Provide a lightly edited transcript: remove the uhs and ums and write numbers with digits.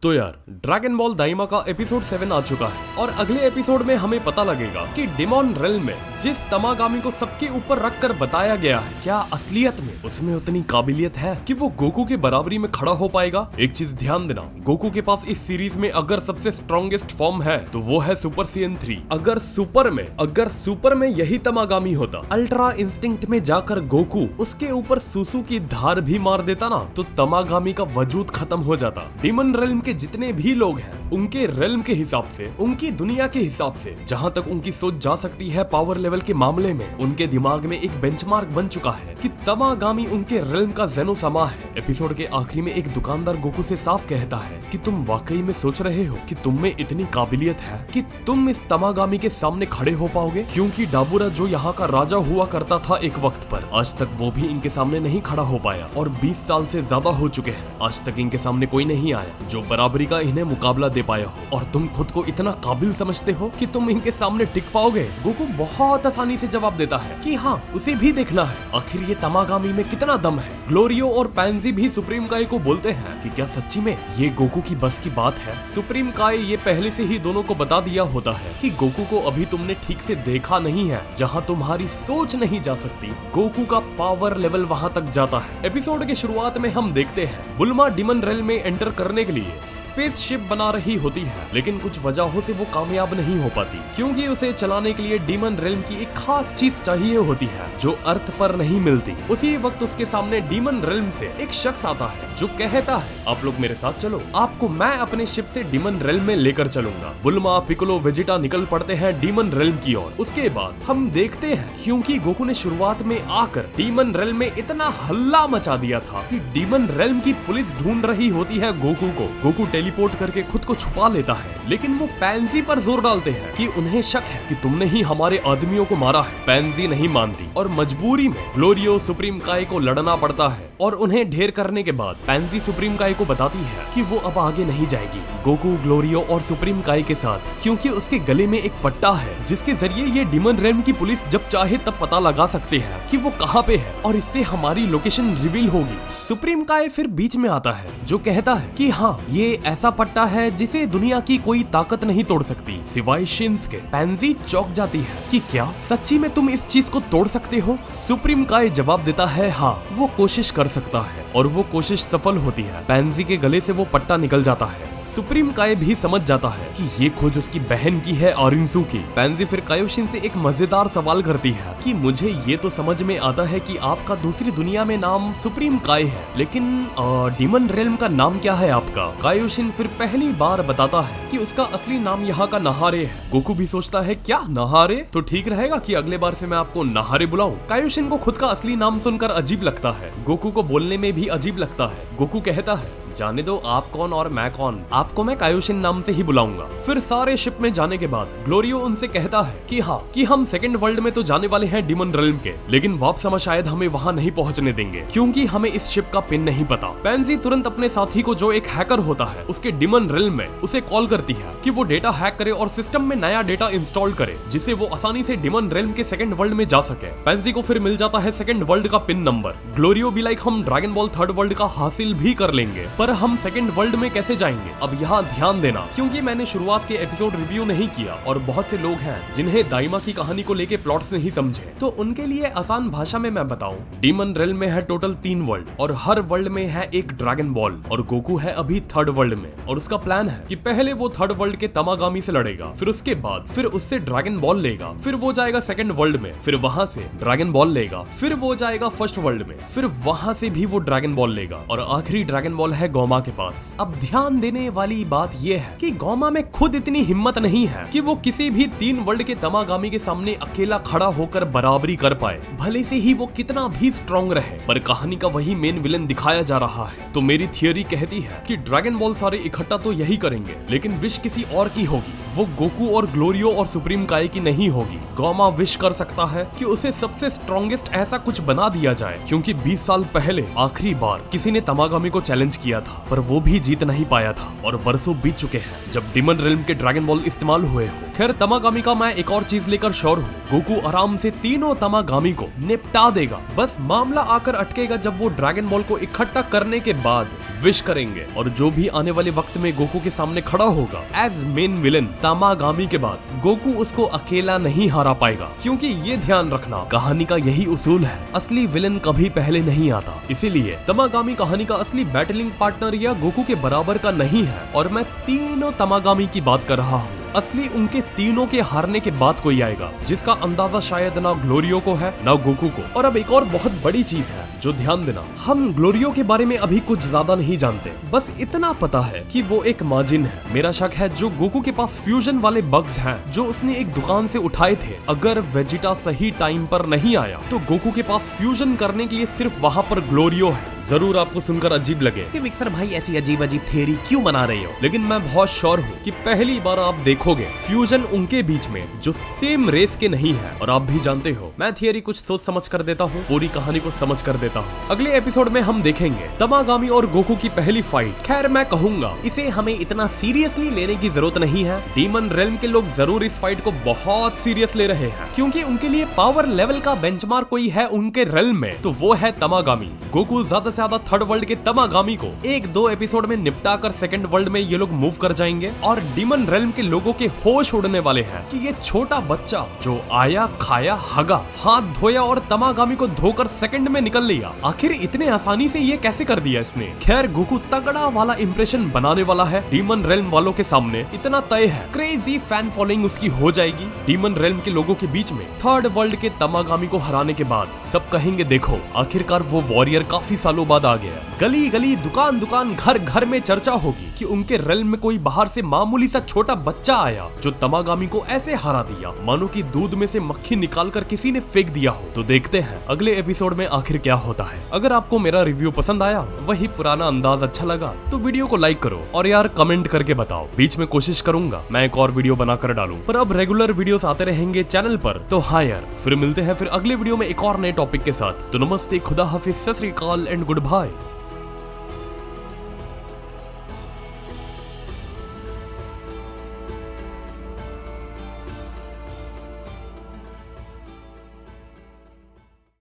तो यार dragon ball दाइमा का एपिसोड 7 आ चुका है और अगले एपिसोड में हमें पता लगेगा कि डिमॉन रेल्म में जिस तमागामी को सबके ऊपर रख कर बताया गया है, क्या असलियत में उसमें उतनी काबिलियत है कि वो गोकू के बराबरी में खड़ा हो पाएगा। एक चीज ध्यान देना, गोकू के पास इस सीरीज में अगर सबसे स्ट्रॉन्गेस्ट फॉर्म है तो वो है सुपर सीएन 3। अगर सुपर में यही तमागामी होता, अल्ट्रा इंस्टिंक्ट में जाकर गोकू उसके ऊपर सुसु की धार भी मार देता ना, तो तमागामी का वजूद खत्म हो जाता। डिमन रेल्म के जितने भी लोग हैं उनके रेल्म के हिसाब से, उनकी दुनिया के हिसाब से, जहां तक उनकी सोच जा सकती है पावर लेवल के मामले में, उनके दिमाग में एक बेंचमार्क बन चुका है कि तमागामी उनके रेल्म का ज़ेनोसामा है। एपिसोड के आखिरी में एक दुकानदार गोकू से साफ कहता है कि तुम वाकई में सोच रहे हो कि तुम में इतनी काबिलियत है कि तुम इस तमागामी के सामने खड़े हो पाओगे? क्योंकि डाबुरा जो यहाँ का राजा हुआ करता था एक वक्त पर, आज तक वो भी इनके सामने नहीं खड़ा हो पाया और 20 साल से ज्यादा हो चुके हैं, आज तक इनके सामने कोई नहीं आया जो बराबरी का इन्हें मुकाबला दे पाया हो। और तुम खुद को इतना काबिल समझते हो कि तुम इनके सामने टिक पाओगे? गोकू बहुत आसानी से जवाब देता है कि हाँ, उसे भी देखना है आखिर ये तमागामी में कितना दम है। ग्लोरियो और पैंजी भी सुप्रीम काय को बोलते हैं कि क्या सच्ची में ये गोकू की बस की बात है? सुप्रीम काय ये पहले से ही दोनों को बता दिया होता है कि गोकू को अभी तुमने ठीक से देखा नहीं है, जहाँ तुम्हारी सोच नहीं जा सकती, गोकू का पावर लेवल वहाँ तक जाता है। एपिसोड के शुरुआत में हम देखते हैं बुल्मा डिमन रेल में एंटर करने के लिए स्पेस शिप बना रही होती है, लेकिन कुछ वजहों से वो कामयाब नहीं हो पाती क्योंकि उसे चलाने के लिए डिमन रेल्म की एक खास चीज चाहिए होती है जो अर्थ पर नहीं मिलती। उसी वक्त उसके सामने डिमन रेल्म से एक शख्स आता है जो कहता है, आप लोग मेरे साथ चलो, आपको मैं अपने शिप से डिमन रेल्म में लेकर चलूंगा। बुल्मा, पिकोलो, वेजिटा निकल पड़ते हैं डिमन रेल्म की ओर। उसके बाद हम देखते हैं क्योंकि गोकू ने शुरुआत में आकर डिमन रेल्म में इतना हल्ला मचा दिया था कि डिमन रेल्म की पुलिस ढूंढ रही होती है गोकू को। गोकू टेलीपोर्ट करके खुद को छुपा लेता है, लेकिन वो पैंजी पर जोर डालते हैं कि उन्हें शक है कि तुमने ही हमारे आदमियों को मारा है। पैंजी नहीं मानती और मजबूरी में ग्लोरियो सुप्रीम काय को लड़ना पड़ता है और उन्हें ढेर करने के बाद पैंजी सुप्रीम काय को बताती है कि वो अब आगे नहीं जाएगी गोकू, ग्लोरियो और सुप्रीम काय के साथ, क्योंकि उसके गले में एक पट्टा है जिसके जरिए ये डिमन रेल्म की पुलिस जब चाहे तब पता लगा सकते हैं कि वो कहाँ पे है और इससे हमारी लोकेशन रिवील होगी। सुप्रीम काय फिर बीच में आता है जो कहता है कि हाँ, ये ऐसा पट्टा है जिसे दुनिया की कोई ताकत नहीं तोड़ सकती सिवाय शिन्स के। पैंजी चौंक जाती है कि क्या सच्ची में तुम इस चीज को तोड़ सकते हो? सुप्रीम काय जवाब देता है हाँ, वो कोशिश कर सकता है और वो कोशिश सफल होती है। पैंजी के गले से वो पट्टा निकल जाता है। सुप्रीम काय भी समझ जाता है कि ये खोज उसकी बहन की है, आरिंसू की। पैंजी फिर कायोशिन से एक मजेदार सवाल करती है कि मुझे ये तो समझ में आता है कि आपका दूसरी दुनिया में नाम सुप्रीम काय है, लेकिन डिमन रेल्म का नाम क्या है आपका? कायोशिन फिर पहली बार बताता है कि उसका असली नाम यहाँ का नहारे है। गोकू भी सोचता है क्या नहारे? तो ठीक रहेगा कि अगले बार से मैं आपको नहारे बुलाऊं। कायोशिन को खुद का असली नाम सुनकर अजीब लगता है, गोकू को बोलने में भी अजीब लगता है। गोकू कहता है जाने दो, आप कौन और मैं कौन, आपको मैं कायोशिन नाम से ही बुलाऊंगा। फिर सारे शिप में जाने के बाद ग्लोरियो उनसे कहता है कि हाँ, कि हम सेकंड वर्ल्ड में तो जाने वाले हैं डिमन रेल्म के, लेकिन वापसमा शायद हमें वहाँ नहीं पहुँचने देंगे क्योंकि हमें इस शिप का पिन नहीं पता। पैंजी तुरंत अपने साथी को जो एक हैकर होता है उसके डिमन रेल्म में, उसे कॉल करती है कि वो डेटा हैक करे और सिस्टम में नया डेटा इंस्टॉल करे जिससे वो आसानी से डिमन रेल्म के सेकंड वर्ल्ड में जा सके। पैंजी को फिर मिल जाता है सेकंड वर्ल्ड का पिन नंबर। ग्लोरियो भी लाइक हम ड्रैगन बॉल थर्ड वर्ल्ड का हासिल भी कर लेंगे, पर हम सेकंड वर्ल्ड में कैसे जाएंगे? अब यहाँ ध्यान देना क्योंकि मैंने शुरुआत के एपिसोड रिव्यू नहीं किया और बहुत से लोग हैं जिन्हें दाइमा की कहानी को लेके प्लॉट्स नहीं समझे, तो उनके लिए आसान भाषा में मैं बताऊं, डिमन रेल्म में है टोटल 3 वर्ल्ड और हर वर्ल्ड में है एक ड्रैगन बॉल और गोकू है अभी थर्ड वर्ल्ड में और उसका प्लान है कि पहले वो थर्ड वर्ल्ड के तमागामी से लड़ेगा, फिर उसके बाद फिर उससे ड्रैगन बॉल लेगा, फिर वो जाएगा सेकंड वर्ल्ड में, फिर वहां से ड्रैगन बॉल लेगा, फिर वो जाएगा फर्स्ट वर्ल्ड में, फिर वहां से भी वो ड्रैगन बॉल लेगा और आखिरी ड्रैगन बॉल है गोमा के पास। अब ध्यान देने वाली बात यह है कि गोमा में खुद इतनी हिम्मत नहीं है कि वो किसी भी 3 वर्ल्ड के तमागामी के सामने अकेला खड़ा होकर बराबरी कर पाए, भले से ही वो कितना भी स्ट्रॉन्ग रहे। पर कहानी का वही मेन विलन दिखाया जा रहा है, तो मेरी थियोरी कहती है कि ड्रैगन बॉल सारे इकट्ठा तो यही करेंगे, लेकिन विश किसी और की होगी, वो गोकू और ग्लोरियो और सुप्रीम काय की नहीं होगी। गोमा विश कर सकता है कि उसे सबसे स्ट्रॉन्गेस्ट ऐसा कुछ बना दिया जाए, क्योंकि 20 साल पहले आखिरी बार किसी ने तमागामी को चैलेंज किया था पर वो भी जीत नहीं पाया था और बरसों बीत चुके हैं जब डिमन रेल्म के ड्रैगन बॉल इस्तेमाल हुए हो। खैर, तमागामी का मैं एक और चीज लेकर श्योर हूँ, गोकू आराम से तीनों तमागामी को निपटा देगा। बस मामला आकर अटकेगा जब वो ड्रैगन बॉल को इकट्ठा करने के बाद विश करेंगे और जो भी आने वाले वक्त में गोकू के सामने खड़ा होगा एज मेन विलन तमागामी के बाद गोकू उसको अकेला नहीं हरा पाएगा, क्योंकि ये ध्यान रखना कहानी का यही उसूल है, असली विलन कभी पहले नहीं आता। इसीलिए तमागामी कहानी का असली बैटलिंग पार्टनर या गोकू के बराबर का नहीं है और मैं तीनों तमागामी की बात कर रहा हूँ। असली उनके तीनों के हारने के बाद कोई आएगा जिसका अंदाजा शायद ना ग्लोरियो को है ना गोकू को। और अब एक और बहुत बड़ी चीज है जो ध्यान देना, हम ग्लोरियो के बारे में अभी कुछ ज्यादा नहीं जानते, बस इतना पता है कि वो एक माजिन है। मेरा शक है जो गोकू के पास फ्यूजन वाले बग्स हैं जो उसने एक दुकान से उठाए थे, अगर वेजिटा सही टाइम पर नहीं आया तो गोकू के पास फ्यूजन करने के लिए सिर्फ वहाँ पर ग्लोरियो है। जरूर आपको सुनकर अजीब लगे कि विक्सर भाई ऐसी अजीब अजीब थ्योरी क्यों बना रहे हो, लेकिन मैं बहुत श्योर हूँ कि पहली बार आप देखोगे फ्यूजन उनके बीच में जो सेम रेस के नहीं है। और आप भी जानते हो मैं थियरी कुछ सोच समझ कर देता हूँ, पूरी कहानी को समझ कर देता हूँ। अगले एपिसोड में हम देखेंगे तमागामी और गोकू की पहली फाइट। खैर मैं कहूंगा इसे हमें इतना सीरियसली लेने की जरूरत नहीं है। डीमन रेल्म के लोग जरूर इस फाइट को बहुत सीरियस ले रहे हैं, क्योंकि उनके लिए पावर लेवल का बेंचमार्क कोई है उनके रेल्म में तो वो है तमागामी। गोकू ज्यादा ज्यादा थर्ड वर्ल्ड के तमागामी को एक दो एपिसोड में निपटा कर सेकंड वर्ल्ड में ये लोग मूव कर जाएंगे और डीमन रेल्म के लोगों के होश उड़ने वाले हैं कि ये छोटा बच्चा जो आया खाया हगा हाथ धोया और तमागामी को धोकर सेकंड में निकल लिया, आखिर इतने आसानी से ये कैसे कर दिया इसने। खैर गोकू तगड़ा वाला इंप्रेशन बनाने वाला है डीमन रेल्म वालों के सामने, इतना तय है क्रेजी फैन फॉलोइंग उसकी हो जाएगी। डीमन रेल्म के लोगों के बीच में थर्ड वर्ल्ड के तमागामी को हराने के बाद सब कहेंगे देखो आखिरकार वो वॉरियर काफी सालों बाद आ गया। गली गली दुकान दुकान घर घर में चर्चा होगी कि उनके रेल्म में कोई बाहर से मामूली सा छोटा बच्चा आया जो तमागामी को ऐसे हरा दिया मानो कि दूध में से मक्खी निकाल कर किसी ने फेंक दिया हो। तो देखते हैं अगले एपिसोड में आखिर क्या होता है। अगर आपको मेरा रिव्यू पसंद आया, वही पुराना अंदाज अच्छा लगा तो वीडियो को लाइक करो और यार कमेंट करके बताओ। बीच में कोशिश करूंगा मैं एक और वीडियो बनाकर डालूं, पर अब रेगुलर वीडियोस आते रहेंगे चैनल पर। तो हाँ यार, फिर मिलते हैं फिर अगले वीडियो में एक और नए टॉपिक के साथ। तो नमस्ते, खुदा हाफिज, सत श्री अकाल एंड गुड बाय।